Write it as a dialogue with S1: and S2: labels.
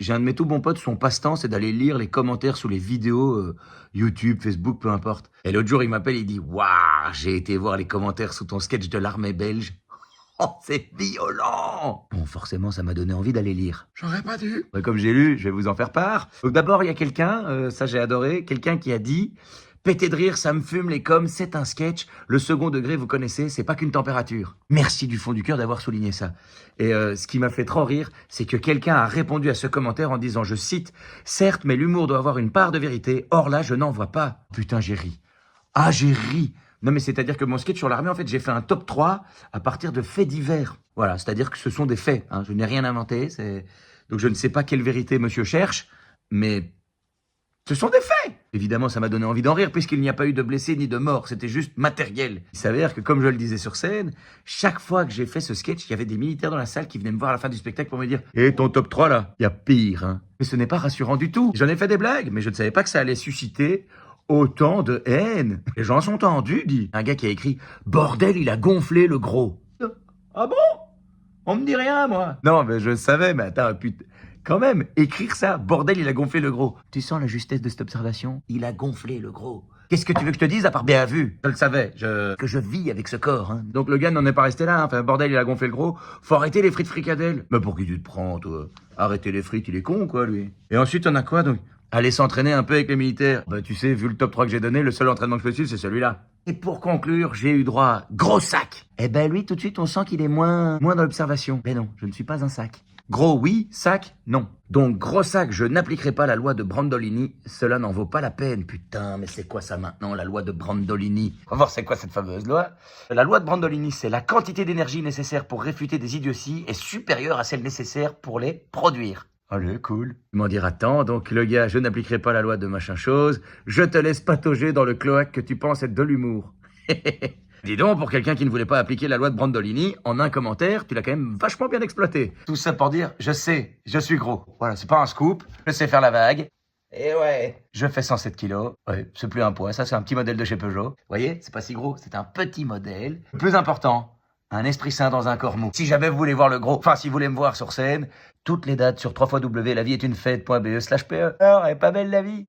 S1: J'ai un de mes tout bons potes, son passe-temps, c'est d'aller lire les commentaires sous les vidéos YouTube, Facebook, peu importe. Et l'autre jour, il m'appelle, il dit « Waouh, j'ai été voir les commentaires sous ton sketch de l'armée belge. Oh, c'est violent !» Bon, forcément, ça m'a donné envie d'aller lire. J'aurais pas dû. Ouais, comme j'ai lu, je vais vous en faire part. Donc d'abord, il y a quelqu'un, ça j'ai adoré, quelqu'un qui a dit « Pété de rire, ça me fume les coms, c'est un sketch. Le second degré, vous connaissez, c'est pas qu'une température. » Merci du fond du cœur d'avoir souligné ça. Et ce qui m'a fait trop rire, c'est que quelqu'un a répondu à ce commentaire en disant, je cite, « Certes, mais l'humour doit avoir une part de vérité. Or là, je n'en vois pas. » Putain, j'ai ri. Ah, j'ai ri. Non, mais c'est-à-dire que mon sketch sur l'armée, en fait, j'ai fait un top 3 à partir de faits divers. Voilà, c'est-à-dire que ce sont des faits. Hein. Je n'ai rien inventé. Donc je ne sais pas quelle vérité monsieur cherche, mais ce sont des faits. Évidemment, ça m'a donné envie d'en rire puisqu'il n'y a pas eu de blessés ni de morts. C'était juste matériel. Il s'avère que, comme je le disais sur scène, chaque fois que j'ai fait ce sketch, il y avait des militaires dans la salle qui venaient me voir à la fin du spectacle pour me dire « Eh, ton top 3 là, il y a pire, hein ?» Mais ce n'est pas rassurant du tout. J'en ai fait des blagues, mais je ne savais pas que ça allait susciter autant de haine. Les gens sont tendus, dit un gars qui a écrit « Bordel, il a gonflé le gros. » Ah bon? On me dit rien, moi. Non, mais je savais, mais attends, putain. Quand même, écrire ça, bordel, il a gonflé le gros. Tu sens la justesse de cette observation? Il a gonflé le gros. Qu'est-ce que tu veux que je te dise à part bien vu? Je le savais, que je vis avec ce corps, hein. Donc le gars n'en est pas resté là, hein. Enfin, bordel, il a gonflé le gros. Faut arrêter les frites fricadelles. Mais pour qui tu te prends, toi? Arrêter les frites, il est con, quoi, lui. Et ensuite, on a quoi, donc? Aller s'entraîner un peu avec les militaires. Bah, tu sais, vu le top 3 que j'ai donné, le seul entraînement que je peux suivre, c'est celui-là. Et pour conclure, j'ai eu droit à gros sac. Eh ben, lui, tout de suite, on sent qu'il est moins dans l'observation. Mais non, je ne suis pas un sac. Gros oui, sac non. Donc gros sac, je n'appliquerai pas la loi de Brandolini, cela n'en vaut pas la peine. Putain, mais c'est quoi ça maintenant, la loi de Brandolini? On va voir c'est quoi cette fameuse loi. La loi de Brandolini, c'est la quantité d'énergie nécessaire pour réfuter des idioties est supérieure à celle nécessaire pour les produire. Allez, cool. Tu m'en diras tant, donc le gars, je n'appliquerai pas la loi de machin chose, je te laisse patauger dans le cloaque que tu penses être de l'humour. Dis donc, pour quelqu'un qui ne voulait pas appliquer la loi de Brandolini, en un commentaire, tu l'as quand même vachement bien exploité. Tout ça pour dire, je sais, je suis gros. Voilà, c'est pas un scoop, je sais faire la vague. Et ouais, je fais 107 kilos. Ouais, c'est plus un poids, ça c'est un petit modèle de chez Peugeot. Vous voyez, c'est pas si gros, c'est un petit modèle. Le plus important, un esprit sain dans un corps mou. Si jamais vous voulez voir le gros, enfin si vous voulez me voir sur scène, toutes les dates sur www.lavieestunefête.be/pe. Alors, elle est pas belle la vie.